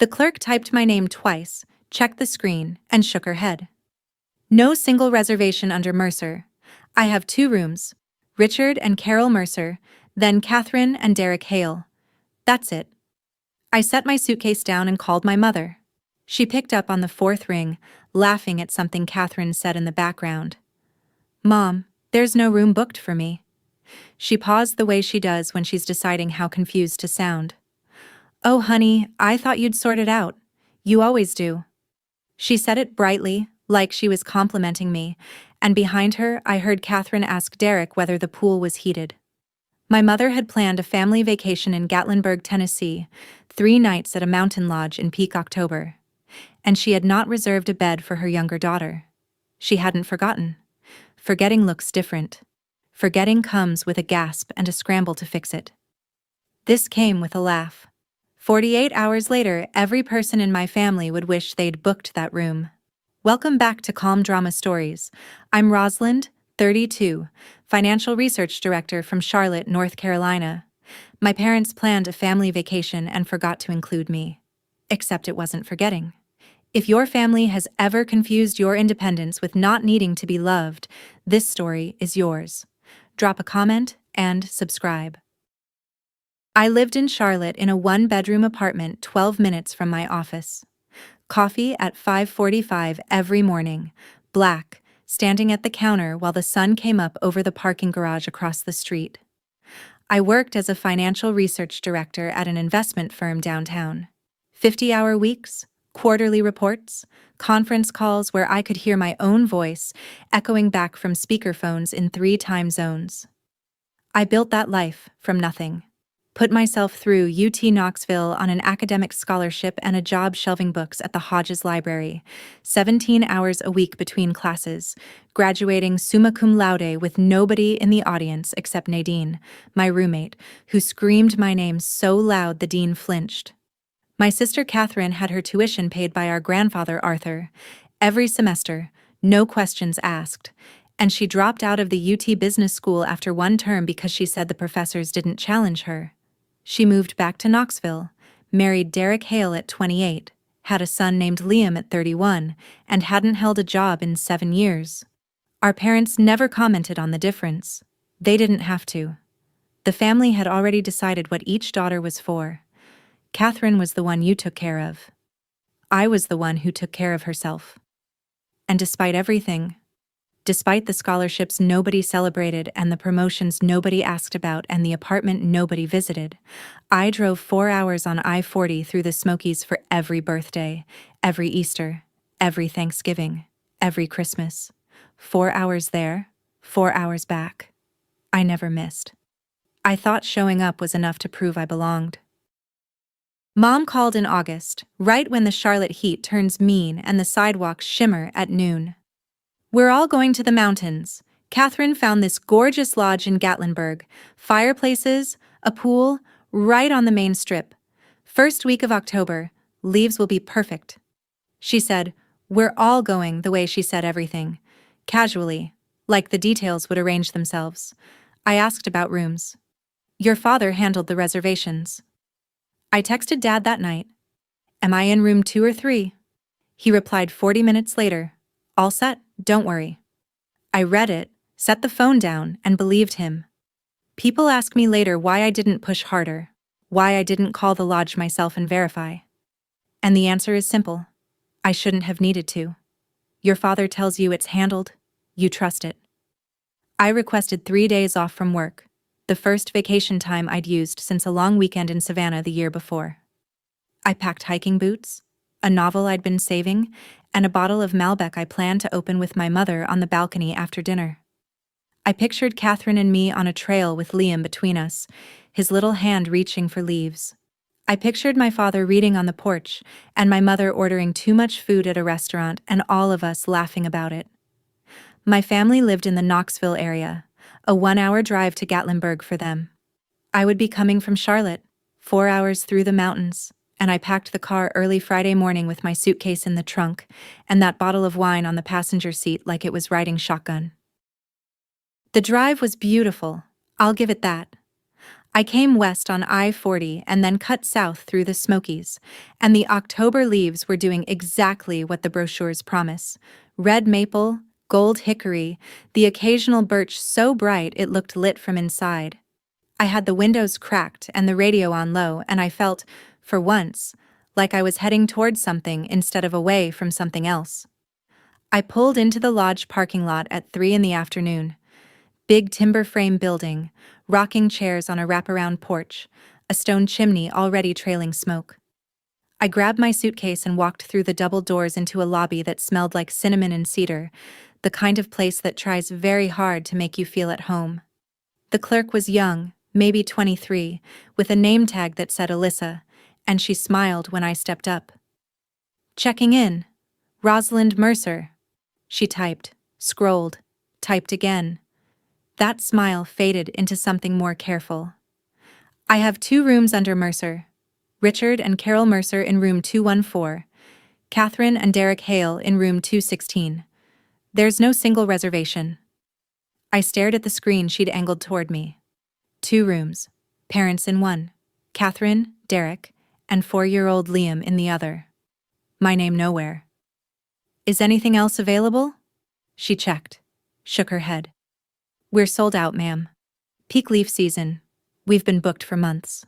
The clerk typed my name twice, checked the screen, and shook her head. No single reservation under Mercer. I have 2 rooms. Richard and Carol Mercer, then Catherine and Derek Hale. That's it. I set my suitcase down and called my mother. She picked up on the 4th ring, laughing at something Catherine said in the background. "Mom, there's no room booked for me." She paused the way she does when she's deciding how confused to sound. "Oh honey, I thought you'd sort it out. You always do." She said it brightly, like she was complimenting me, and behind her I heard Catherine ask Derek whether the pool was heated. My mother had planned a family vacation in Gatlinburg, Tennessee, 3 nights at a mountain lodge in peak October. And she had not reserved a bed for her younger daughter. She hadn't forgotten. Forgetting looks different. Forgetting comes with a gasp and a scramble to fix it. This came with a laugh. 48 hours later, every person in my family would wish they'd booked that room. Welcome back to Calm Drama Stories. I'm Rosalind, 32, Financial Research Director from Charlotte, North Carolina. My parents planned a family vacation and forgot to include me. Except it wasn't forgetting. If your family has ever confused your independence with not needing to be loved, this story is yours. Drop a comment and subscribe. I lived in Charlotte in a 1-bedroom apartment 12 minutes from my office. Coffee at 5:45 every morning, black, standing at the counter while the sun came up over the parking garage across the street. I worked as a financial research director at an investment firm downtown. 50-hour weeks, quarterly reports, conference calls where I could hear my own voice echoing back from speakerphones in 3 time zones. I built that life from nothing. Put myself through UT Knoxville on an academic scholarship and a job shelving books at the Hodges Library, 17 hours a week between classes, graduating summa cum laude with nobody in the audience except Nadine, my roommate, who screamed my name so loud the dean flinched. My sister Catherine had her tuition paid by our grandfather Arthur, every semester, no questions asked, and she dropped out of the UT Business School after 1 term because she said the professors didn't challenge her. She moved back to Knoxville, married Derek Hale at 28, had a son named Liam at 31, and hadn't held a job in 7 years. Our parents never commented on the difference. They didn't have to. The family had already decided what each daughter was for. Catherine was the one you took care of. I was the one who took care of herself. And despite everything, despite the scholarships nobody celebrated and the promotions nobody asked about and the apartment nobody visited, I drove 4 hours on I-40 through the Smokies for every birthday, every Easter, every Thanksgiving, every Christmas. 4 hours there, 4 hours back. I never missed. I thought showing up was enough to prove I belonged. Mom called in August, right when the Charlotte heat turns mean and the sidewalks shimmer at noon. "We're all going to the mountains. Catherine found this gorgeous lodge in Gatlinburg, fireplaces, a pool, right on the main strip. First week of October, leaves will be perfect." She said, "We're all going," the way she said everything. Casually, like the details would arrange themselves. I asked about rooms. "Your father handled the reservations." I texted Dad that night. "Am I in room 2 or 3? He replied 40 minutes later, "All set, don't worry." I read it, set the phone down, and believed him. People ask me later why I didn't push harder, why I didn't call the lodge myself and verify. And the answer is simple. I shouldn't have needed to. Your father tells you it's handled, you trust it. I requested 3 days off from work, the first vacation time I'd used since a long weekend in Savannah the year before. I packed hiking boots, a novel I'd been saving, and a bottle of Malbec I planned to open with my mother on the balcony after dinner. I pictured Catherine and me on a trail with Liam between us, his little hand reaching for leaves. I pictured my father reading on the porch, and my mother ordering too much food at a restaurant and all of us laughing about it. My family lived in the Knoxville area, a 1-hour drive to Gatlinburg for them. I would be coming from Charlotte, 4 hours through the mountains, and I packed the car early Friday morning with my suitcase in the trunk and that bottle of wine on the passenger seat like it was riding shotgun. The drive was beautiful, I'll give it that. I came west on I-40 and then cut south through the Smokies, and the October leaves were doing exactly what the brochures promise. Red maple, gold hickory, the occasional birch so bright it looked lit from inside. I had the windows cracked and the radio on low, and I felt, for once, like I was heading towards something instead of away from something else. I pulled into the lodge parking lot at 3 in the afternoon. Big timber frame building, rocking chairs on a wraparound porch, a stone chimney already trailing smoke. I grabbed my suitcase and walked through the double doors into a lobby that smelled like cinnamon and cedar, the kind of place that tries very hard to make you feel at home. The clerk was young, maybe 23, with a name tag that said Alyssa, and she smiled when I stepped up. "Checking in. Rosalind Mercer." She typed, scrolled, typed again. That smile faded into something more careful. "I have 2 rooms under Mercer. Richard and Carol Mercer in room 214. Catherine and Derek Hale in room 216. There's no single reservation." I stared at the screen she'd angled toward me. 2 rooms. Parents in one. Catherine, Derek, and 4-year-old Liam in the other. My name nowhere. "Is anything else available?" She checked, shook her head. "We're sold out, ma'am. Peak leaf season. We've been booked for months."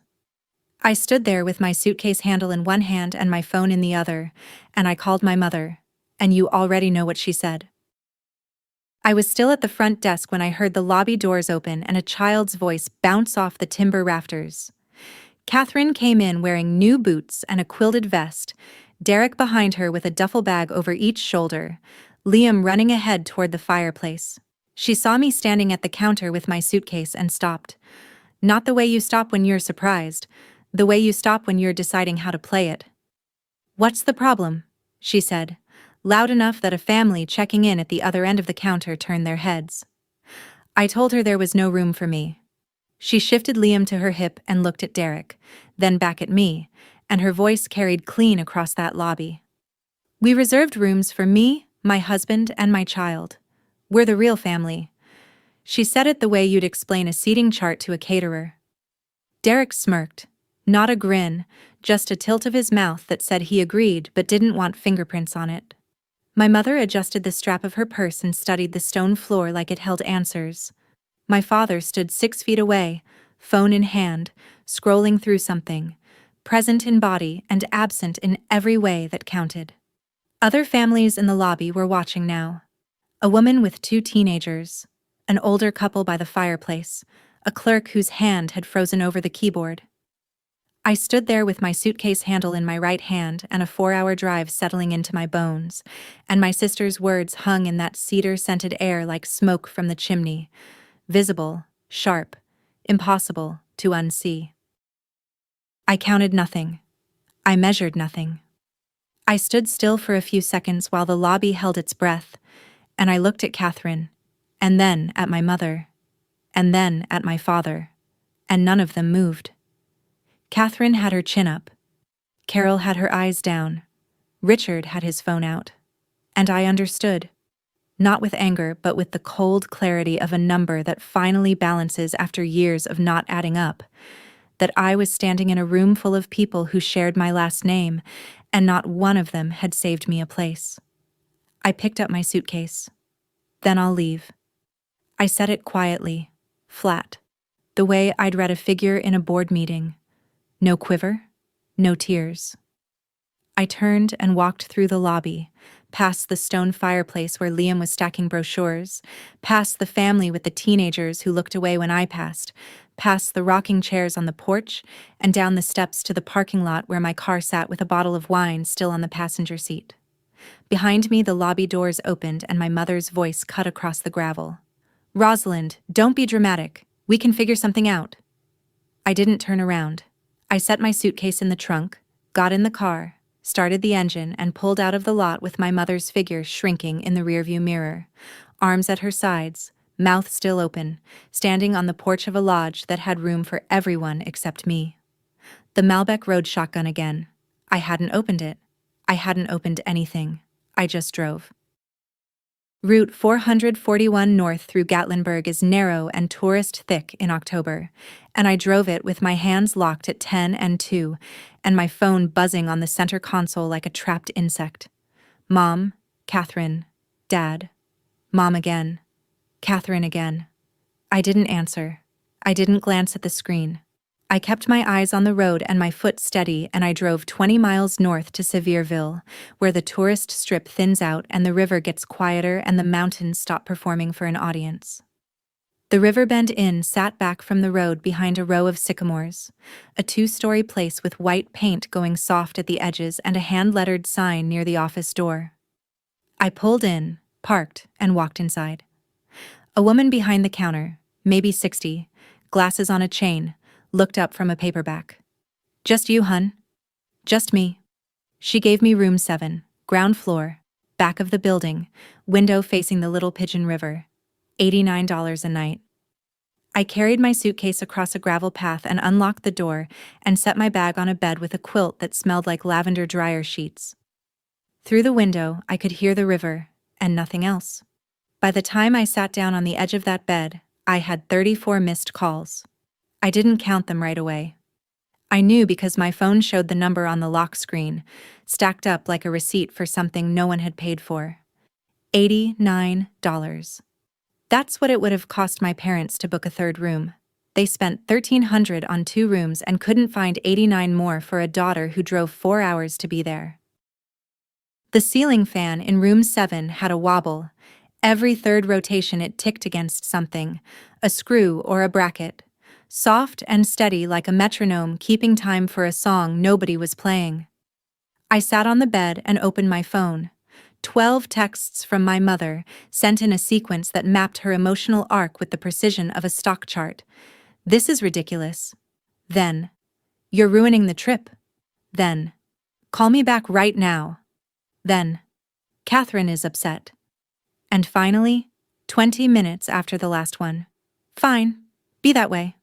I stood there with my suitcase handle in one hand and my phone in the other, and I called my mother, and you already know what she said. I was still at the front desk when I heard the lobby doors open and a child's voice bounce off the timber rafters. Catherine came in wearing new boots and a quilted vest, Derek behind her with a duffel bag over each shoulder, Liam running ahead toward the fireplace. She saw me standing at the counter with my suitcase and stopped. Not the way you stop when you're surprised, the way you stop when you're deciding how to play it. "What's the problem?" she said, loud enough that a family checking in at the other end of the counter turned their heads. I told her there was no room for me. She shifted Liam to her hip and looked at Derek, then back at me, and her voice carried clean across that lobby. "We reserved rooms for me, my husband, and my child. We're the real family." She said it the way you'd explain a seating chart to a caterer. Derek smirked. Not a grin, just a tilt of his mouth that said he agreed but didn't want fingerprints on it. My mother adjusted the strap of her purse and studied the stone floor like it held answers. My father stood 6 feet away, phone in hand, scrolling through something, present in body and absent in every way that counted. Other families in the lobby were watching now. A woman with 2 teenagers, an older couple by the fireplace, a clerk whose hand had frozen over the keyboard. I stood there with my suitcase handle in my right hand and a 4-hour drive settling into my bones, and my sister's words hung in that cedar-scented air like smoke from the chimney, visible, sharp, impossible to unsee. I counted nothing. I measured nothing. I stood still for a few seconds while the lobby held its breath, and I looked at Catherine, and then at my mother, and then at my father, and none of them moved. Catherine had her chin up. Carol had her eyes down. Richard had his phone out. And I understood. Not with anger, but with the cold clarity of a number that finally balances after years of not adding up, that I was standing in a room full of people who shared my last name, and not one of them had saved me a place. I picked up my suitcase. "Then I'll leave." I said it quietly, flat, the way I'd read a figure in a board meeting. No quiver, no tears. I turned and walked through the lobby, past the stone fireplace where Liam was stacking brochures, past the family with the teenagers who looked away when I passed, past the rocking chairs on the porch, and down the steps to the parking lot where my car sat with a bottle of wine still on the passenger seat. Behind me, the lobby doors opened and my mother's voice cut across the gravel. "Rosalind, don't be dramatic. We can figure something out." I didn't turn around. I set my suitcase in the trunk, got in the car, started the engine, and pulled out of the lot with my mother's figure shrinking in the rearview mirror, arms at her sides, mouth still open, standing on the porch of a lodge that had room for everyone except me. The Malbec rode shotgun again. I hadn't opened it. I hadn't opened anything. I just drove. Route 441 north through Gatlinburg is narrow and tourist thick in October, and I drove it with my hands locked at 10 and 2, and my phone buzzing on the center console like a trapped insect. Mom, Catherine, Dad, Mom again, Catherine again. I didn't answer. I didn't glance at the screen. I kept my eyes on the road and my foot steady, and I drove 20 miles north to Sevierville, where the tourist strip thins out and the river gets quieter and the mountains stop performing for an audience. The Riverbend Inn sat back from the road behind a row of sycamores, a 2-story place with white paint going soft at the edges and a hand-lettered sign near the office door. I pulled in, parked, and walked inside. A woman behind the counter, maybe 60, glasses on a chain, looked up from a paperback. "Just you, hun?" "Just me." She gave me room 7, ground floor, back of the building, window facing the Little Pigeon River. $89 a night. I carried my suitcase across a gravel path and unlocked the door and set my bag on a bed with a quilt that smelled like lavender dryer sheets. Through the window, I could hear the river, and nothing else. By the time I sat down on the edge of that bed, I had 34 missed calls. I didn't count them right away. I knew because my phone showed the number on the lock screen, stacked up like a receipt for something no one had paid for. $89. That's what it would have cost my parents to book a third room. They spent $1,300 on 2 rooms and couldn't find 89 more for a daughter who drove 4 hours to be there. The ceiling fan in room 7 had a wobble. Every third rotation it ticked against something, a screw or a bracket. Soft and steady like a metronome keeping time for a song nobody was playing. I sat on the bed and opened my phone. 12 texts from my mother, sent in a sequence that mapped her emotional arc with the precision of a stock chart. "This is ridiculous." Then, "You're ruining the trip." Then, "Call me back right now." Then, "Catherine is upset." And finally, 20 minutes after the last one, "Fine, be that way."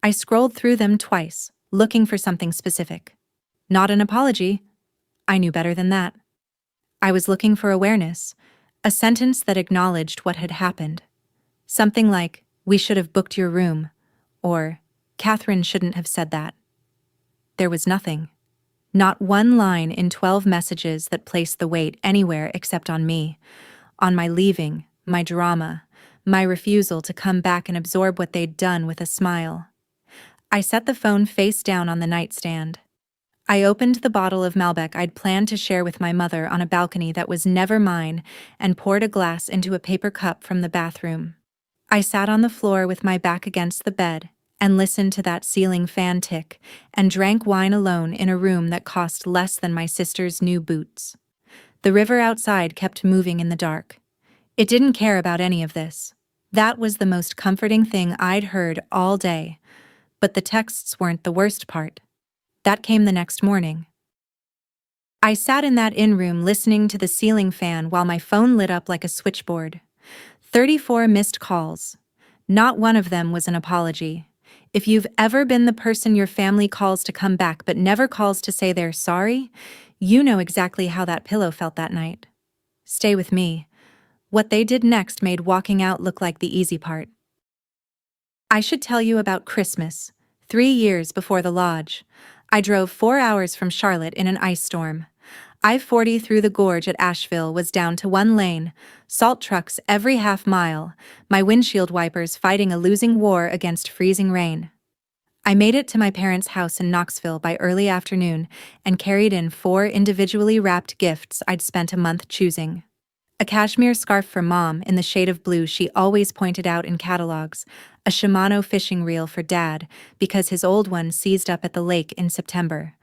I scrolled through them twice, looking for something specific. Not an apology. I knew better than that. I was looking for awareness, a sentence that acknowledged what had happened. Something like, "We should have booked your room," or "Catherine shouldn't have said that." There was nothing. Not one line in 12 messages that placed the weight anywhere except on me, on my leaving, my drama, my refusal to come back and absorb what they'd done with a smile. I set the phone face down on the nightstand. I opened the bottle of Malbec I'd planned to share with my mother on a balcony that was never mine and poured a glass into a paper cup from the bathroom. I sat on the floor with my back against the bed and listened to that ceiling fan tick and drank wine alone in a room that cost less than my sister's new boots. The river outside kept moving in the dark. It didn't care about any of this. That was the most comforting thing I'd heard all day. But the texts weren't the worst part. That came the next morning. I sat in that inn room listening to the ceiling fan while my phone lit up like a switchboard. 34 missed calls. Not one of them was an apology. If you've ever been the person your family calls to come back but never calls to say they're sorry, you know exactly how that pillow felt that night. Stay with me. What they did next made walking out look like the easy part. I should tell you about Christmas, 3 years before the lodge. I drove 4 hours from Charlotte in an ice storm. I-40 through the gorge at Asheville was down to 1 lane, salt trucks every half mile, my windshield wipers fighting a losing war against freezing rain. I made it to my parents' house in Knoxville by early afternoon and carried in 4 individually wrapped gifts I'd spent a month choosing. A cashmere scarf for Mom in the shade of blue she always pointed out in catalogs, a Shimano fishing reel for Dad because his old one seized up at the lake in September,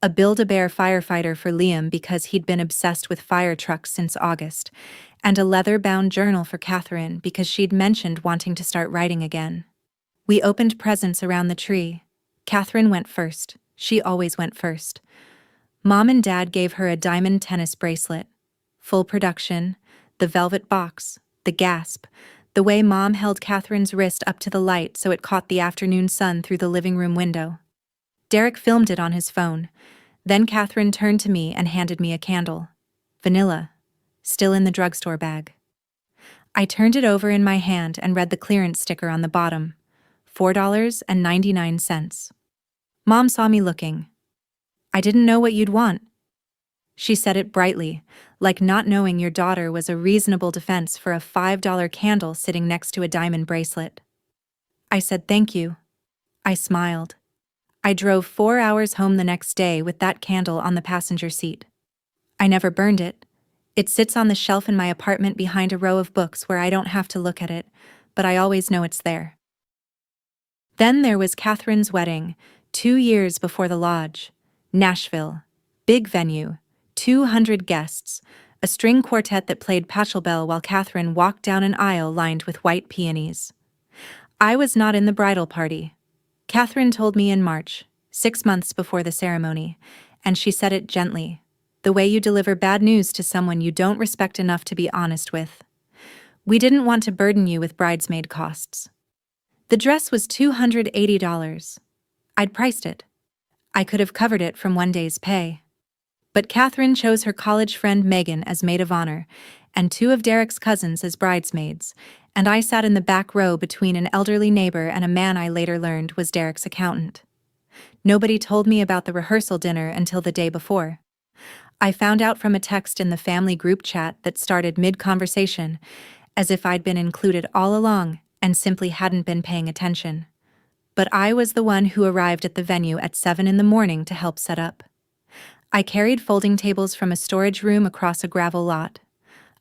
a Build-A-Bear firefighter for Liam because he'd been obsessed with fire trucks since August, and a leather-bound journal for Catherine because she'd mentioned wanting to start writing again. We opened presents around the tree. Catherine went first. She always went first. Mom and Dad gave her a diamond tennis bracelet. Full production, the velvet box, the gasp, the way Mom held Catherine's wrist up to the light so it caught the afternoon sun through the living room window. Derek filmed it on his phone. Then Catherine turned to me and handed me a candle. Vanilla. Still in the drugstore bag. I turned it over in my hand and read the clearance sticker on the bottom. $4.99. Mom saw me looking. I didn't know what you'd want. She said it brightly, like not knowing your daughter was a reasonable defense for a $5 candle sitting next to a diamond bracelet. I said thank you. I smiled. I drove 4 hours home the next day with that candle on the passenger seat. I never burned it. It sits on the shelf in my apartment behind a row of books where I don't have to look at it, but I always know it's there. Then there was Catherine's wedding, 2 years before the lodge. Nashville. Big venue. 200 guests. A string quartet that played Pachelbel while Catherine walked down an aisle lined with white peonies. I was not in the bridal party. Catherine told me in March, 6 months before the ceremony, and she said it gently, the way you deliver bad news to someone you don't respect enough to be honest with. We didn't want to burden you with bridesmaid costs. The dress was $280. I'd priced it. I could have covered it from one day's pay. But Catherine chose her college friend Megan as maid of honor, and 2 of Derek's cousins as bridesmaids, and I sat in the back row between an elderly neighbor and a man I later learned was Derek's accountant. Nobody told me about the rehearsal dinner until the day before. I found out from a text in the family group chat that started mid-conversation, as if I'd been included all along and simply hadn't been paying attention. But I was the one who arrived at the venue at 7 in the morning to help set up. I carried folding tables from a storage room across a gravel lot.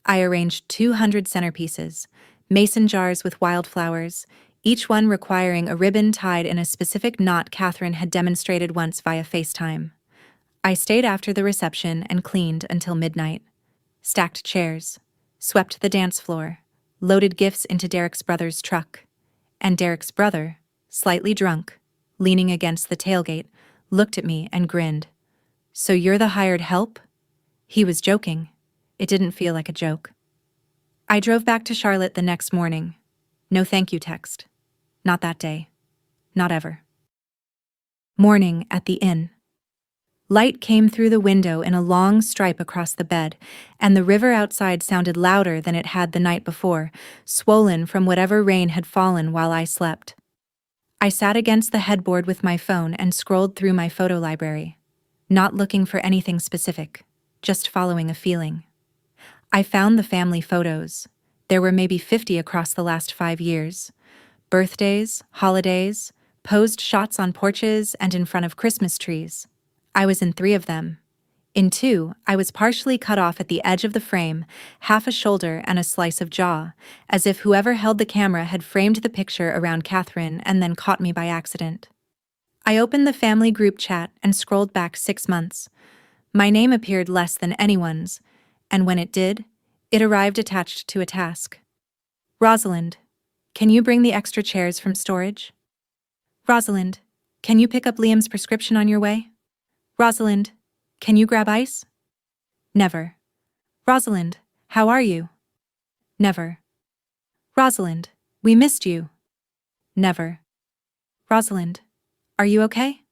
I arranged 200 centerpieces, mason jars with wildflowers, each one requiring a ribbon tied in a specific knot Catherine had demonstrated once via FaceTime. I stayed after the reception and cleaned until midnight. Stacked chairs, swept the dance floor, loaded gifts into Derek's brother's truck. And Derek's brother, slightly drunk, leaning against the tailgate, looked at me and grinned. "So you're the hired help?" He was joking. It didn't feel like a joke. I drove back to Charlotte the next morning. No thank you text. Not that day. Not ever. Morning at the inn. Light came through the window in a long stripe across the bed, and the river outside sounded louder than it had the night before, swollen from whatever rain had fallen while I slept. I sat against the headboard with my phone and scrolled through my photo library, not looking for anything specific, just following a feeling. I found the family photos. There were maybe 50 across the last 5 years. Birthdays, holidays, posed shots on porches and in front of Christmas trees. I was in 3 of them. In 2, I was partially cut off at the edge of the frame, half a shoulder and a slice of jaw, as if whoever held the camera had framed the picture around Catherine and then caught me by accident. I opened the family group chat and scrolled back 6 months. My name appeared less than anyone's, and when it did, it arrived attached to a task. Rosalind, can you bring the extra chairs from storage? Rosalind, can you pick up Liam's prescription on your way? Rosalind, can you grab ice? Never. Rosalind, how are you? Never. Rosalind, we missed you. Never. Rosalind, are you okay?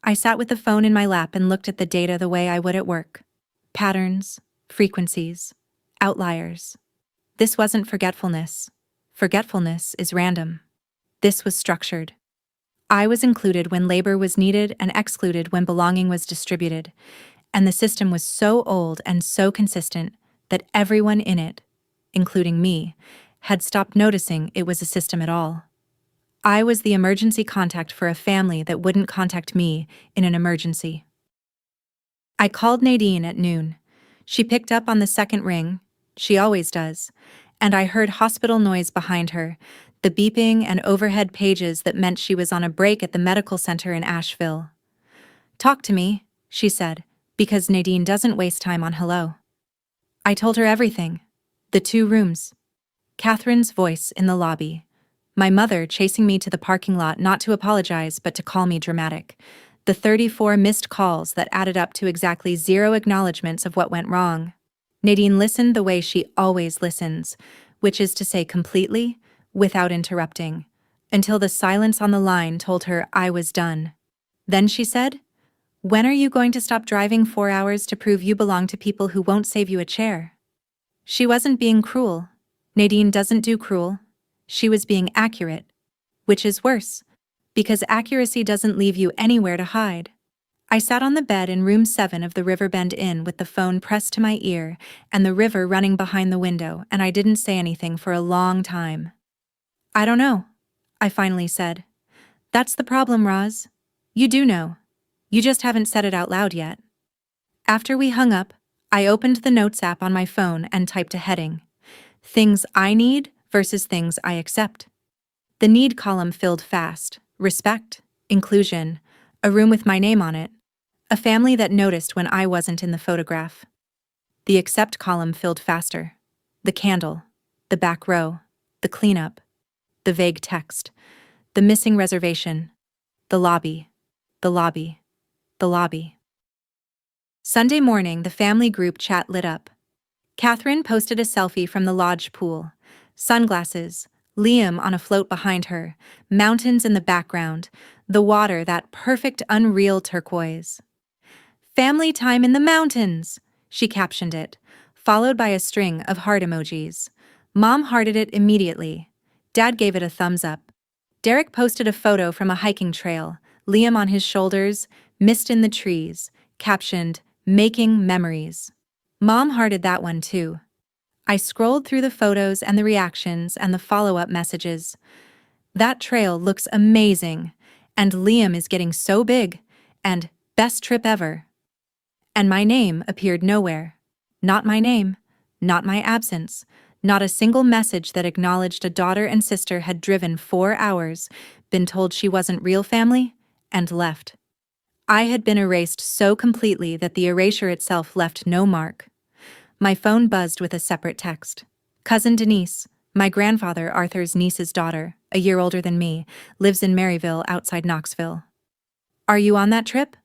I sat with the phone in my lap and looked at the data the way I would at work. Patterns, frequencies, outliers. This wasn't forgetfulness. Forgetfulness is random. This was structured. I was included when labor was needed and excluded when belonging was distributed, and the system was so old and so consistent that everyone in it, including me, had stopped noticing it was a system at all. I was the emergency contact for a family that wouldn't contact me in an emergency. I called Nadine at noon. She picked up on the second ring, she always does, and I heard hospital noise behind her, the beeping and overhead pages that meant she was on a break at the medical center in Asheville. "Talk to me," she said, because Nadine doesn't waste time on hello. I told her everything. The 2 rooms. Catherine's voice in the lobby. My mother chasing me to the parking lot not to apologize but to call me dramatic. The 34 missed calls that added up to exactly 0 acknowledgments of what went wrong. Nadine listened the way she always listens, which is to say completely, without interrupting, until the silence on the line told her I was done. Then she said, "When are you going to stop driving 4 hours to prove you belong to people who won't save you a chair?" She wasn't being cruel. Nadine doesn't do cruel. She was being accurate, which is worse, because accuracy doesn't leave you anywhere to hide. I sat on the bed in room 7 of the Riverbend Inn with the phone pressed to my ear and the river running behind the window, and I didn't say anything for a long time. I don't know, I finally said. That's the problem, Roz. You do know. You just haven't said it out loud yet. After we hung up, I opened the Notes app on my phone and typed a heading. Things I need versus things I accept. The need column filled fast. Respect, inclusion, a room with my name on it, a family that noticed when I wasn't in the photograph. The accept column filled faster. The candle, the back row, the cleanup, the vague text, the missing reservation, the lobby, the lobby, the lobby. Sunday morning, the family group chat lit up. Catherine posted a selfie from the lodge pool. Sunglasses, Liam on a float behind her, mountains in the background, the water that perfect unreal turquoise. Family time in the mountains, she captioned it, followed by a string of heart emojis. Mom hearted it immediately. Dad gave it a thumbs up. Derek posted a photo from a hiking trail, Liam on his shoulders, mist in the trees, captioned, "Making memories." Mom hearted that one too. I scrolled through the photos and the reactions and the follow-up messages. That trail looks amazing, and Liam is getting so big, and best trip ever. And my name appeared nowhere. Not my name, not my absence, not a single message that acknowledged a daughter and sister had driven 4 hours, been told she wasn't real family, and left. I had been erased so completely that the erasure itself left no mark. My phone buzzed with a separate text. Cousin Denise, my grandfather Arthur's niece's daughter, a year older than me, lives in Maryville outside Knoxville. Are you on that trip?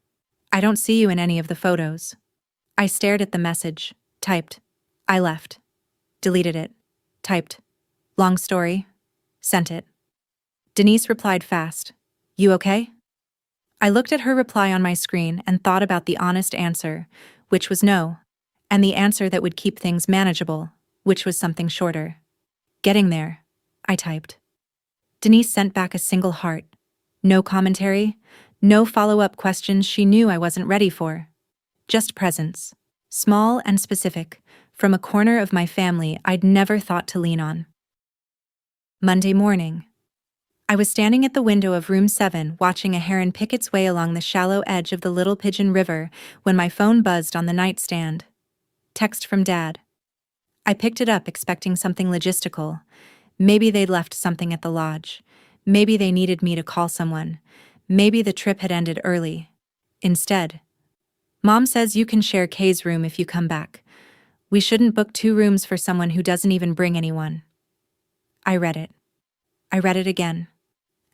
I don't see you in any of the photos. I stared at the message, typed, I left. Deleted it, typed, long story, sent it. Denise replied fast, you okay? I looked at her reply on my screen and thought about the honest answer, which was no, and the answer that would keep things manageable, which was something shorter. Getting there, I typed. Denise sent back a single heart. No commentary, no follow-up questions she knew I wasn't ready for. Just presence, small and specific, from a corner of my family I'd never thought to lean on. Monday morning. I was standing at the window of room 7 watching a heron pick its way along the shallow edge of the Little Pigeon River when my phone buzzed on the nightstand. Text from Dad. I picked it up expecting something logistical. Maybe they'd left something at the lodge. Maybe they needed me to call someone. Maybe the trip had ended early. Instead, Mom says you can share Kay's room if you come back. We shouldn't book 2 rooms for someone who doesn't even bring anyone. I read it. I read it again.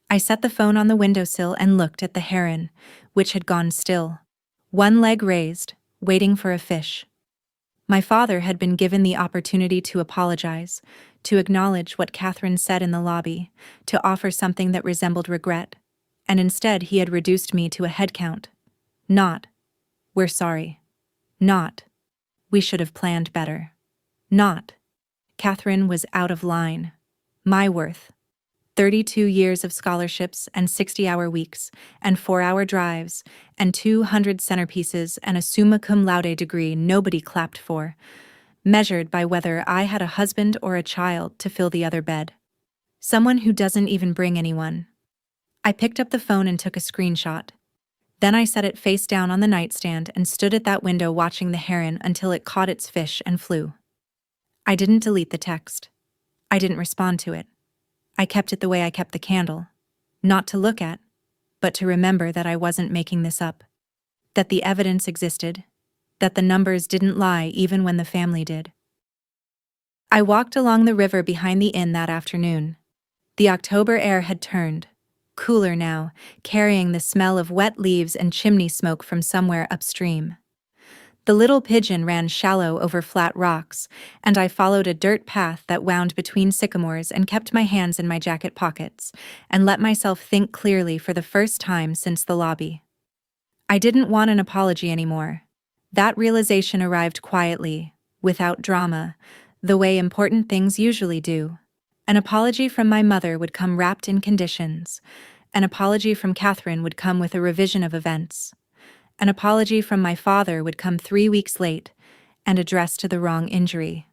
I set the phone on the windowsill and looked at the heron, which had gone still. One leg raised, waiting for a fish. My father had been given the opportunity to apologize, to acknowledge what Catherine said in the lobby, to offer something that resembled regret, and instead he had reduced me to a head count. Not, we're sorry. Not, we should have planned better. Not, Catherine was out of line. My worth. 32 years of scholarships and 60-hour weeks, and 4-hour drives, and 200 centerpieces and a summa cum laude degree nobody clapped for, measured by whether I had a husband or a child to fill the other bed. Someone who doesn't even bring anyone. I picked up the phone and took a screenshot. Then I set it face down on the nightstand and stood at that window watching the heron until it caught its fish and flew. I didn't delete the text. I didn't respond to it. I kept it the way I kept the candle. Not to look at, but to remember that I wasn't making this up. That the evidence existed. That the numbers didn't lie even when the family did. I walked along the river behind the inn that afternoon. The October air had turned, cooler now, carrying the smell of wet leaves and chimney smoke from somewhere upstream. The Little Pigeon ran shallow over flat rocks, and I followed a dirt path that wound between sycamores and kept my hands in my jacket pockets, and let myself think clearly for the first time since the lobby. I didn't want an apology anymore. That realization arrived quietly, without drama, the way important things usually do. An apology from my mother would come wrapped in conditions. An apology from Catherine would come with a revision of events. An apology from my father would come 3 weeks late and addressed to the wrong injury.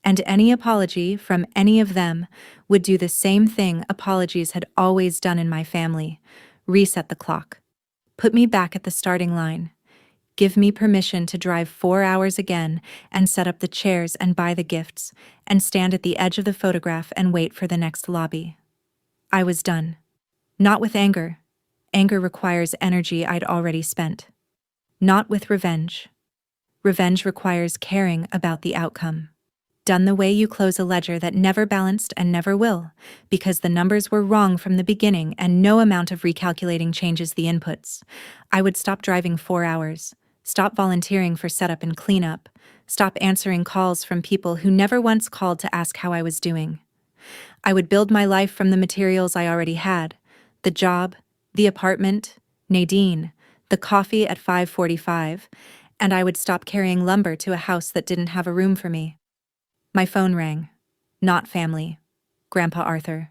And any apology from any of them would do the same thing apologies had always done in my family: reset the clock. Put me back at the starting line. Give me permission to drive 4 hours again and set up the chairs and buy the gifts and stand at the edge of the photograph and wait for the next lobby. I was done. Not with anger. Anger requires energy I'd already spent. Not with revenge. Revenge requires caring about the outcome. Done the way you close a ledger that never balanced and never will, because the numbers were wrong from the beginning and no amount of recalculating changes the inputs. I would stop driving 4 hours, stop volunteering for setup and cleanup, stop answering calls from people who never once called to ask how I was doing. I would build my life from the materials I already had: the job, the apartment, Nadine, the coffee at 5:45, and I would stop carrying lumber to a house that didn't have a room for me. My phone rang. Not family. Grandpa Arthur.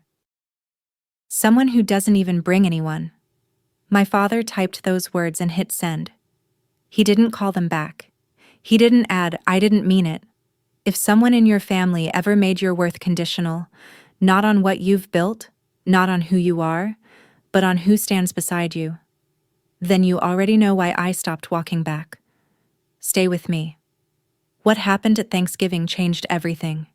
Someone who doesn't even bring anyone. My father typed those words and hit send. He didn't call them back. He didn't add, "I didn't mean it." If someone in your family ever made your worth conditional, not on what you've built, not on who you are, but on who stands beside you, then you already know why I stopped walking back. Stay with me. What happened at Thanksgiving changed everything.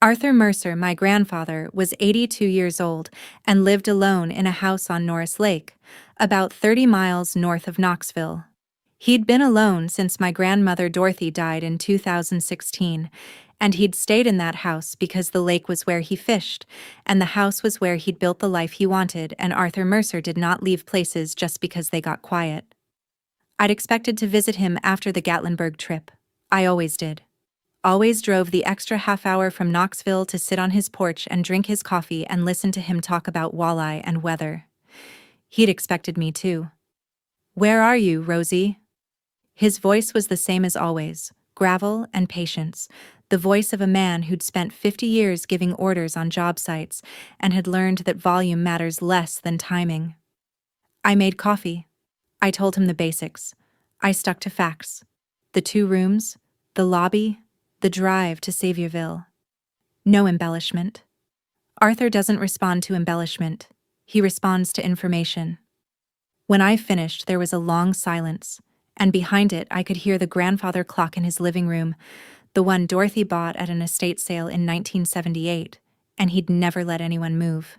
Arthur Mercer, my grandfather, was 82 years old and lived alone in a house on Norris Lake, about 30 miles north of Knoxville. He'd been alone since my grandmother Dorothy died in 2016, and he'd stayed in that house because the lake was where he fished, and the house was where he'd built the life he wanted, and Arthur Mercer did not leave places just because they got quiet. I'd expected to visit him after the Gatlinburg trip. I always did. Always drove the extra half hour from Knoxville to sit on his porch and drink his coffee and listen to him talk about walleye and weather. He'd expected me too. "Where are you, Rosie?" His voice was the same as always, gravel and patience, the voice of a man who'd spent 50 years giving orders on job sites and had learned that volume matters less than timing. I made coffee. I told him the basics. I stuck to facts. The 2 rooms, the lobby, the drive to Saviorville. No embellishment. Arthur doesn't respond to embellishment. He responds to information. When I finished, there was a long silence, and behind it I could hear the grandfather clock in his living room, the one Dorothy bought at an estate sale in 1978, and he'd never let anyone move.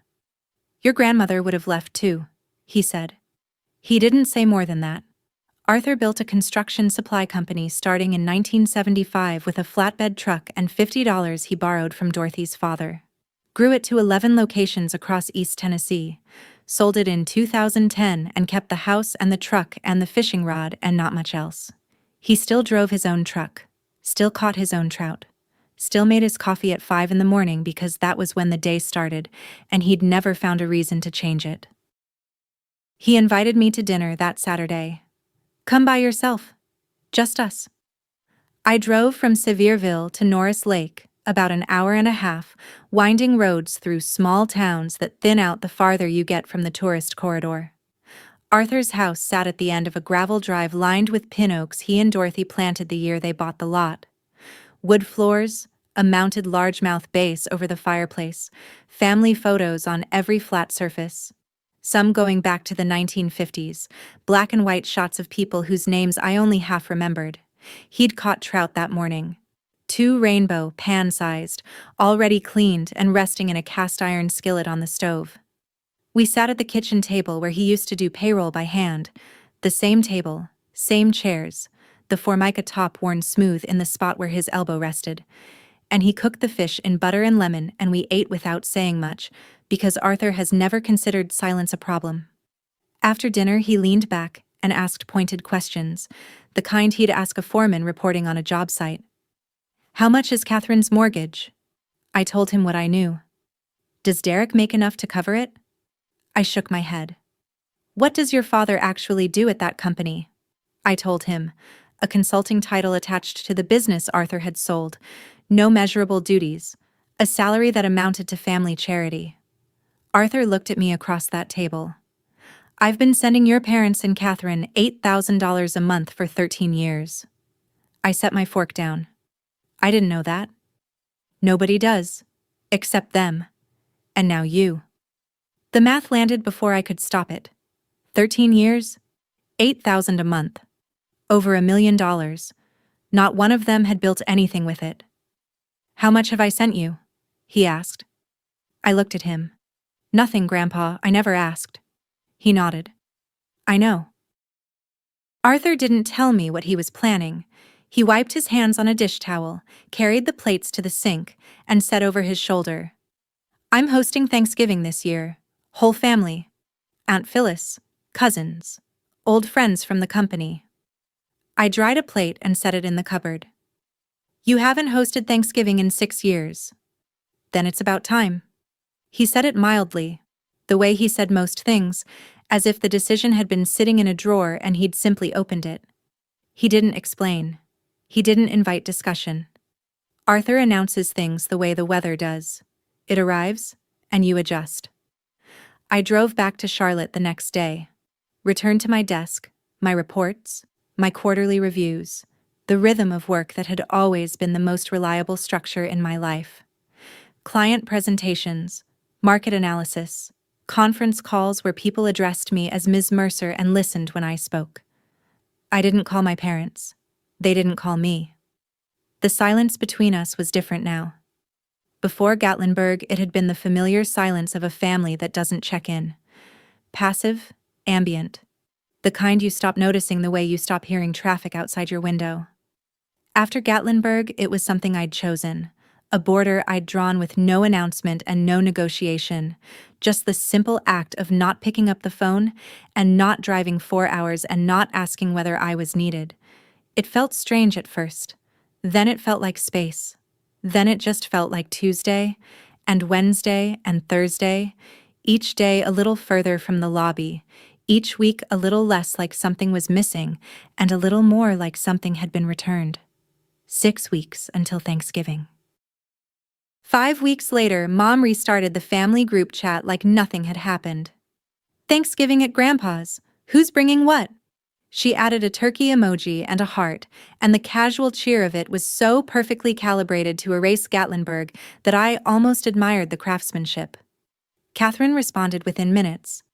"Your grandmother would have left too," he said. He didn't say more than that. Arthur built a construction supply company starting in 1975 with a flatbed truck and $50 he borrowed from Dorothy's father. Grew it to 11 locations across East Tennessee, sold it in 2010 and kept the house and the truck and the fishing rod and not much else. He still drove his own truck, still caught his own trout, still made his coffee at 5 in the morning because that was when the day started, and he'd never found a reason to change it. He invited me to dinner that Saturday. "Come by yourself. Just us." I drove from Sevierville to Norris Lake, about an hour and a half, winding roads through small towns that thin out the farther you get from the tourist corridor. Arthur's house sat at the end of a gravel drive lined with pin oaks he and Dorothy planted the year they bought the lot. Wood floors, a mounted largemouth base over the fireplace, family photos on every flat surface. Some going back to the 1950s, black and white shots of people whose names I only half remembered. He'd caught trout that morning. 2 rainbow, pan-sized, already cleaned and resting in a cast-iron skillet on the stove. We sat at the kitchen table where he used to do payroll by hand. The same table, same chairs, the formica top worn smooth in the spot where his elbow rested. And he cooked the fish in butter and lemon, and we ate without saying much, because Arthur has never considered silence a problem. After dinner, he leaned back and asked pointed questions, the kind he'd ask a foreman reporting on a job site. "How much is Catherine's mortgage?" I told him what I knew. "Does Derek make enough to cover it?" I shook my head. "What does your father actually do at that company?" I told him, a consulting title attached to the business Arthur had sold, no measurable duties, a salary that amounted to family charity. Arthur looked at me across that table. I've been sending your parents and Catherine $8,000 a month for 13 years. I set my fork down. I didn't know that. Nobody does. Except them. And now you. The math landed before I could stop it. 13 years? 8,000 a month. Over $1 million. Not one of them had built anything with it. How much have I sent you? He asked. I looked at him. Nothing, Grandpa, I never asked. He nodded. I know. Arthur didn't tell me what he was planning. He wiped his hands on a dish towel, carried the plates to the sink, and said over his shoulder, I'm hosting Thanksgiving this year. Whole family. Aunt Phyllis, cousins, old friends from the company. I dried a plate and set it in the cupboard. You haven't hosted Thanksgiving in 6 years. Then it's about time. He said it mildly, the way he said most things, as if the decision had been sitting in a drawer and he'd simply opened it. He didn't explain. He didn't invite discussion. Arthur announces things the way the weather does. It arrives, and you adjust. I drove back to Charlotte the next day, returned to my desk, my reports, my quarterly reviews, the rhythm of work that had always been the most reliable structure in my life. Client presentations, market analysis, conference calls where people addressed me as Ms. Mercer and listened when I spoke. I didn't call my parents. They didn't call me. The silence between us was different now. Before Gatlinburg, it had been the familiar silence of a family that doesn't check in. Passive, ambient. The kind you stop noticing the way you stop hearing traffic outside your window. After Gatlinburg, it was something I'd chosen. A border I'd drawn with no announcement and no negotiation. Just the simple act of not picking up the phone and not driving 4 hours and not asking whether I was needed. It felt strange at first. Then it felt like space. Then it just felt like Tuesday, and Wednesday, and Thursday, each day a little further from the lobby, each week a little less like something was missing, and a little more like something had been returned. 6 weeks until Thanksgiving. 5 weeks later, Mom restarted the family group chat like nothing had happened. Thanksgiving at Grandpa's. Who's bringing what? She added a turkey emoji and a heart, and the casual cheer of it was so perfectly calibrated to erase Gatlinburg that I almost admired the craftsmanship. Catherine responded within minutes.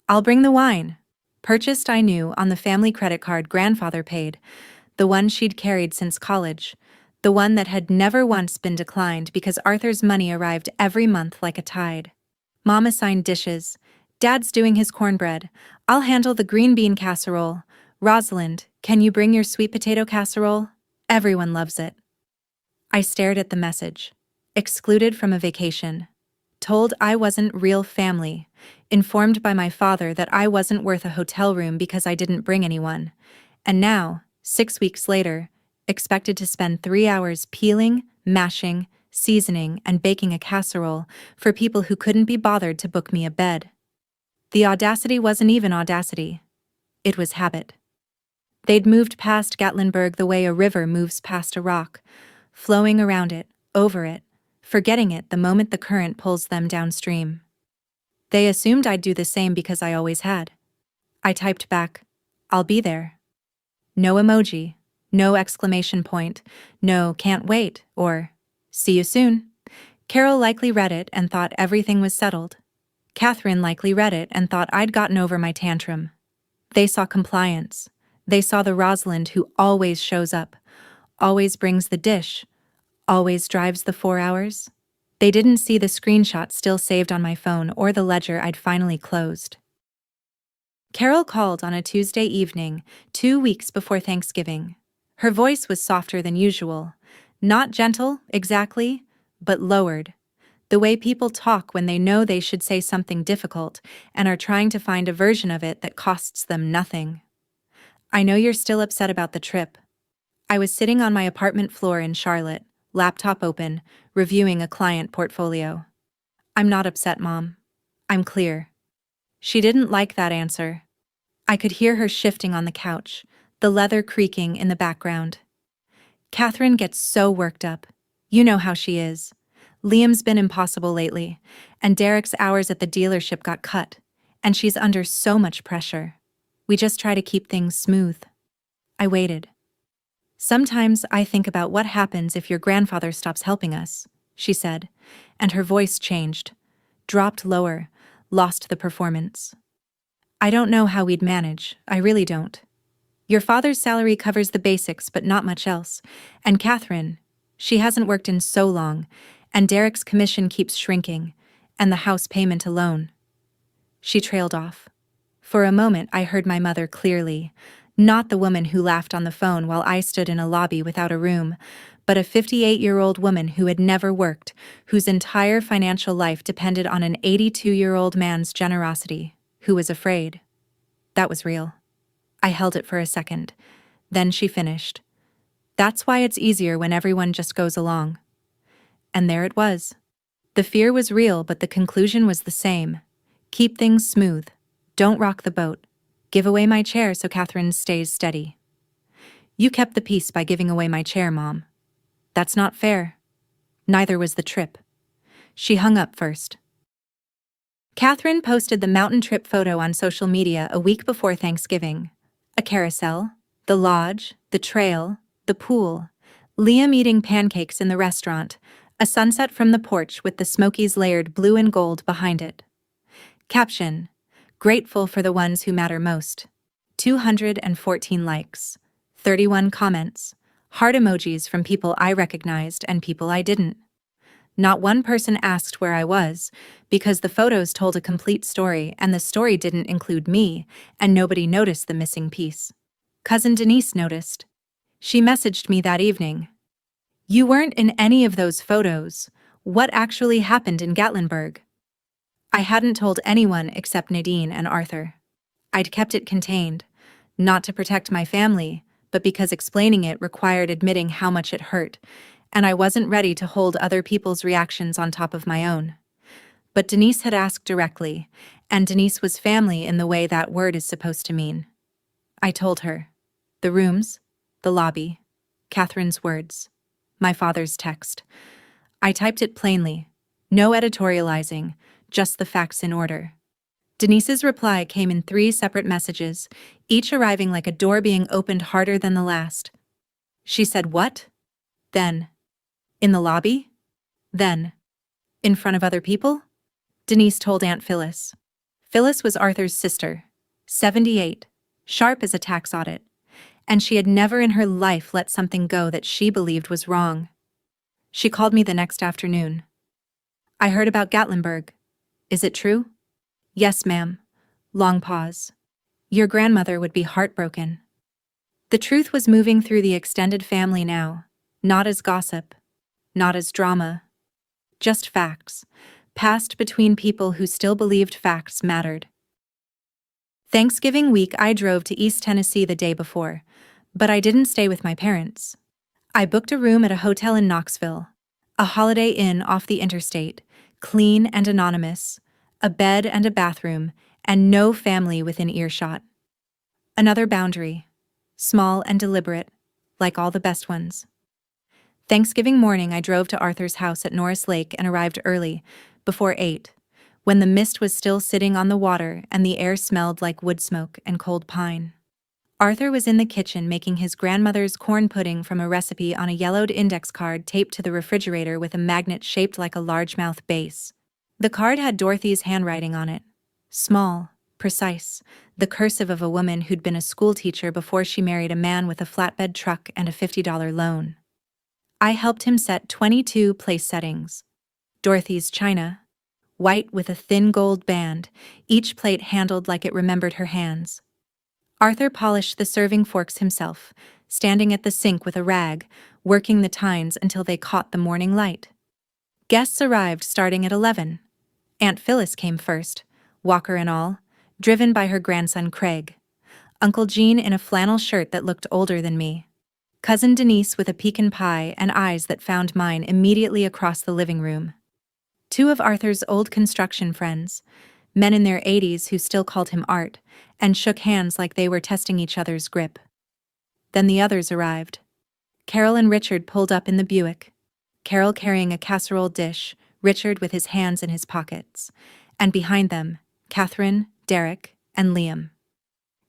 I'll bring the wine. Purchased, I knew, on the family credit card grandfather paid, the one she'd carried since college, the one that had never once been declined because Arthur's money arrived every month like a tide. Mom assigned dishes. Dad's doing his cornbread. I'll handle the green bean casserole. Rosalind, can you bring your sweet potato casserole? Everyone loves it. I stared at the message. Excluded from a vacation. Told I wasn't real family. Informed by my father that I wasn't worth a hotel room because I didn't bring anyone. And now, 6 weeks later, expected to spend 3 hours peeling, mashing, seasoning, and baking a casserole for people who couldn't be bothered to book me a bed. The audacity wasn't even audacity. It was habit. They'd moved past Gatlinburg the way a river moves past a rock, flowing around it, over it, forgetting it the moment the current pulls them downstream. They assumed I'd do the same because I always had. I typed back, I'll be there. No emoji, no exclamation point, no can't wait, or see you soon. Carol likely read it and thought everything was settled. Catherine likely read it and thought I'd gotten over my tantrum. They saw compliance. They saw the Rosalind who always shows up, always brings the dish, always drives the 4 hours. They didn't see the screenshot still saved on my phone or the ledger I'd finally closed. Carol called on a Tuesday evening, 2 weeks before Thanksgiving. Her voice was softer than usual. Not gentle, exactly, but lowered. The way people talk when they know they should say something difficult and are trying to find a version of it that costs them nothing. I know you're still upset about the trip. I was sitting on my apartment floor in Charlotte, laptop open, reviewing a client portfolio. I'm not upset, Mom. I'm clear. She didn't like that answer. I could hear her shifting on the couch, the leather creaking in the background. Catherine gets so worked up. You know how she is. Liam's been impossible lately, and Derek's hours at the dealership got cut, and she's under so much pressure. We just try to keep things smooth. I waited. Sometimes I think about what happens if your grandfather stops helping us, she said, and her voice changed, dropped lower, lost the performance. I don't know how we'd manage, I really don't. Your father's salary covers the basics but not much else, and Catherine, she hasn't worked in so long, and Derek's commission keeps shrinking, and the house payment alone. She trailed off. For a moment I heard my mother clearly, not the woman who laughed on the phone while I stood in a lobby without a room, but a 58-year-old woman who had never worked, whose entire financial life depended on an 82-year-old man's generosity, who was afraid. That was real. I held it for a second. Then she finished. That's why it's easier when everyone just goes along. And there it was. The fear was real, but the conclusion was the same. Keep things smooth. Don't rock the boat. Give away my chair so Catherine stays steady. You kept the peace by giving away my chair, Mom. That's not fair. Neither was the trip. She hung up first. Catherine posted the mountain trip photo on social media a week before Thanksgiving. A carousel, the lodge, the trail, the pool, Liam eating pancakes in the restaurant, a sunset from the porch with the Smokies layered blue and gold behind it. Caption: grateful for the ones who matter most. 214 likes. 31 comments. Heart emojis from people I recognized and people I didn't. Not one person asked where I was, because the photos told a complete story and the story didn't include me, and nobody noticed the missing piece. Cousin Denise noticed. She messaged me that evening. You weren't in any of those photos. What actually happened in Gatlinburg? I hadn't told anyone except Nadine and Arthur. I'd kept it contained, not to protect my family, but because explaining it required admitting how much it hurt, and I wasn't ready to hold other people's reactions on top of my own. But Denise had asked directly, and Denise was family in the way that word is supposed to mean. I told her. The rooms, the lobby, Catherine's words, my father's text. I typed it plainly, no editorializing, just the facts in order. Denise's reply came in 3 separate messages, each arriving like a door being opened harder than the last. She said, "What?" Then, "In the lobby?" Then, "In front of other people?" Denise told Aunt Phyllis. Phyllis was Arthur's sister, 78, sharp as a tax audit, and she had never in her life let something go that she believed was wrong. She called me the next afternoon. "I heard about Gatlinburg. Is it true?" "Yes, ma'am." Long pause. "Your grandmother would be heartbroken." The truth was moving through the extended family now, not as gossip, not as drama, just facts, passed between people who still believed facts mattered. Thanksgiving week I drove to East Tennessee the day before, but I didn't stay with my parents. I booked a room at a hotel in Knoxville, a Holiday Inn off the interstate, clean and anonymous, a bed and a bathroom, and no family within earshot. Another boundary, small and deliberate, like all the best ones. Thanksgiving morning I drove to Arthur's house at Norris Lake and arrived early, before 8, when the mist was still sitting on the water and the air smelled like wood smoke and cold pine. Arthur was in the kitchen making his grandmother's corn pudding from a recipe on a yellowed index card taped to the refrigerator with a magnet shaped like a largemouth base. The card had Dorothy's handwriting on it. Small, precise, the cursive of a woman who'd been a schoolteacher before she married a man with a flatbed truck and a $50 loan. I helped him set 22 place settings. Dorothy's china, white with a thin gold band, each plate handled like it remembered her hands. Arthur polished the serving forks himself, standing at the sink with a rag, working the tines until they caught the morning light. Guests arrived starting at 11. Aunt Phyllis came first, walker and all, driven by her grandson Craig. Uncle Gene in a flannel shirt that looked older than me. Cousin Denise with a pecan pie and eyes that found mine immediately across the living room. 2 of Arthur's old construction friends, men in their 80s who still called him Art, and shook hands like they were testing each other's grip. Then the others arrived. Carol and Richard pulled up in the Buick. Carol carrying a casserole dish, Richard with his hands in his pockets. And behind them, Catherine, Derek, and Liam.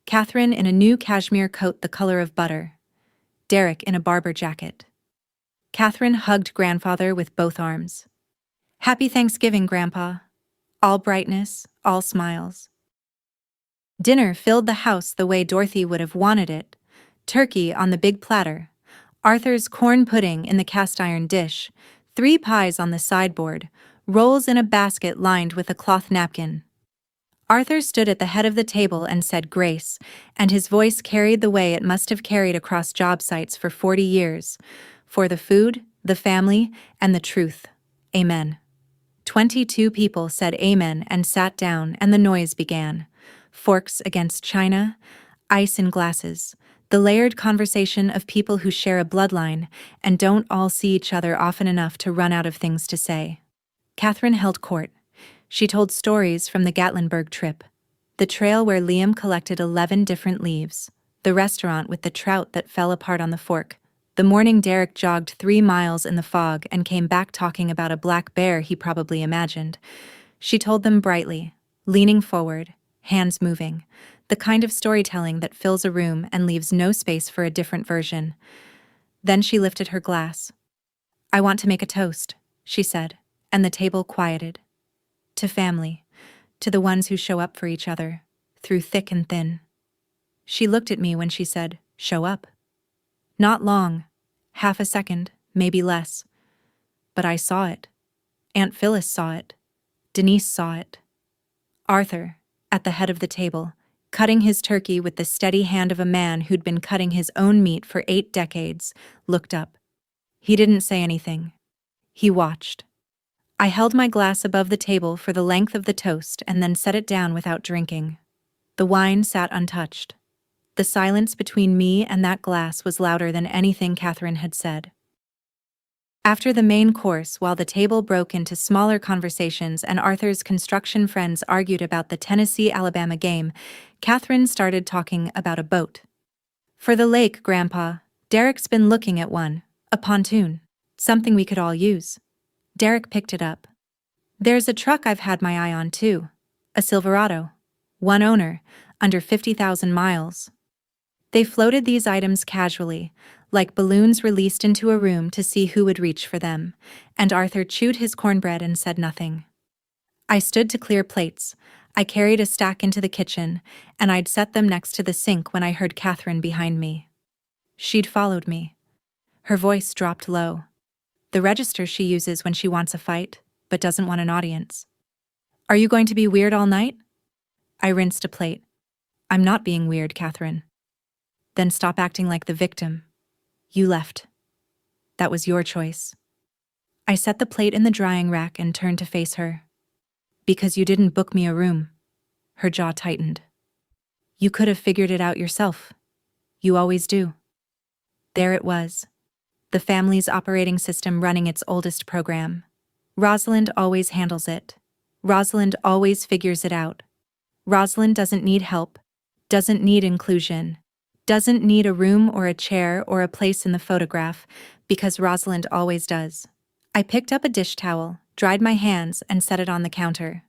Catherine in a new cashmere coat the color of butter. Derek in a Barber jacket. Catherine hugged grandfather with both arms. "Happy Thanksgiving, Grandpa." All brightness, all smiles. Dinner filled the house the way Dorothy would have wanted it. Turkey on the big platter. Arthur's corn pudding in the cast-iron dish. 3 pies on the sideboard. Rolls in a basket lined with a cloth napkin. Arthur stood at the head of the table and said grace, and his voice carried the way it must have carried across job sites for 40 years. For the food, the family, and the truth. Amen. 22 people said amen and sat down, and the noise began. Forks against china, ice in glasses, the layered conversation of people who share a bloodline and don't all see each other often enough to run out of things to say. Catherine held court. She told stories from the Gatlinburg trip. The trail where Liam collected 11 different leaves. The restaurant with the trout that fell apart on the fork. The morning Derek jogged 3 miles in the fog and came back talking about a black bear he probably imagined. She told them brightly, leaning forward, hands moving, the kind of storytelling that fills a room and leaves no space for a different version. Then she lifted her glass. "I want to make a toast," she said, and the table quieted. "To family, to the ones who show up for each other, through thick and thin." She looked at me when she said, "Show up." Not long, half a second, maybe less. But I saw it. Aunt Phyllis saw it. Denise saw it. Arthur, at the head of the table, cutting his turkey with the steady hand of a man who'd been cutting his own meat for 8 decades, looked up. He didn't say anything. He watched. I held my glass above the table for the length of the toast and then set it down without drinking. The wine sat untouched. The silence between me and that glass was louder than anything Catherine had said. After the main course, while the table broke into smaller conversations and Arthur's construction friends argued about the Tennessee-Alabama game, Catherine started talking about a boat. "For the lake, Grandpa. Derek's been looking at one. A pontoon. Something we could all use." Derek picked it up. "There's a truck I've had my eye on too. A Silverado. One owner, under 50,000 miles." They floated these items casually, like balloons released into a room to see who would reach for them, and Arthur chewed his cornbread and said nothing. I stood to clear plates. I carried a stack into the kitchen, and I'd set them next to the sink when I heard Catherine behind me. She'd followed me. Her voice dropped low. The register she uses when she wants a fight, but doesn't want an audience. "Are you going to be weird all night?" I rinsed a plate. "I'm not being weird, Catherine." "Then stop acting like the victim. You left. That was your choice." I set the plate in the drying rack and turned to face her. "Because you didn't book me a room." Her jaw tightened. "You could have figured it out yourself. You always do." There it was. The family's operating system running its oldest program. Rosalind always handles it. Rosalind always figures it out. Rosalind doesn't need help, doesn't need inclusion, doesn't need a room or a chair or a place in the photograph, because Rosalind always does. I picked up a dish towel, dried my hands, and set it on the counter.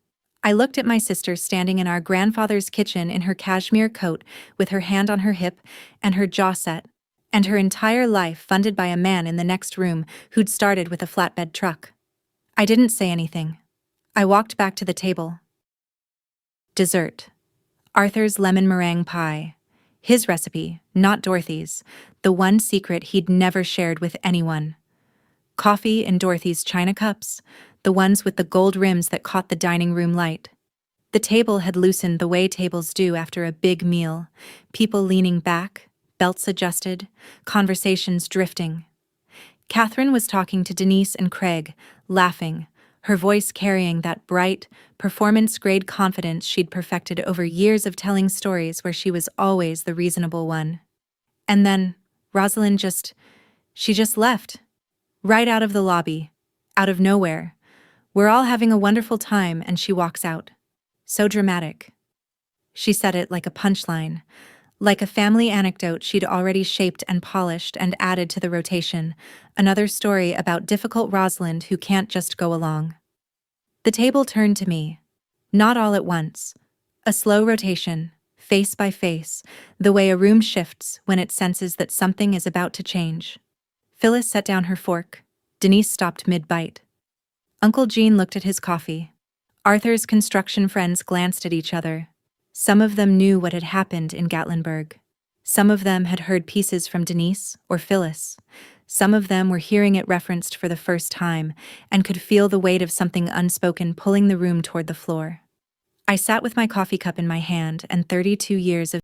I looked at my sister standing in our grandfather's kitchen in her cashmere coat with her hand on her hip and her jaw set, and her entire life funded by a man in the next room who'd started with a flatbed truck. I didn't say anything. I walked back to the table. Dessert. Arthur's lemon meringue pie. His recipe, not Dorothy's, the one secret he'd never shared with anyone. Coffee in Dorothy's china cups, the ones with the gold rims that caught the dining room light. The table had loosened the way tables do after a big meal, people leaning back, belts adjusted, conversations drifting. Catherine was talking to Denise and Craig, laughing, her voice carrying that bright, performance-grade confidence she'd perfected over years of telling stories where she was always the reasonable one. And then, Rosalind she just left. Right out of the lobby. Out of nowhere. We're all having a wonderful time and she walks out. So dramatic. She said it like a punchline. Like a family anecdote she'd already shaped and polished and added to the rotation, another story about difficult Rosalind who can't just go along. The table turned to me. Not all at once. A slow rotation, face by face, the way a room shifts when it senses that something is about to change. Phyllis set down her fork. Denise stopped mid-bite. Uncle Gene looked at his coffee. Arthur's construction friends glanced at each other. Some of them knew what had happened in Gatlinburg. Some of them had heard pieces from Denise or Phyllis. Some of them were hearing it referenced for the first time and could feel the weight of something unspoken pulling the room toward the floor. I sat with my coffee cup in my hand and 32 years of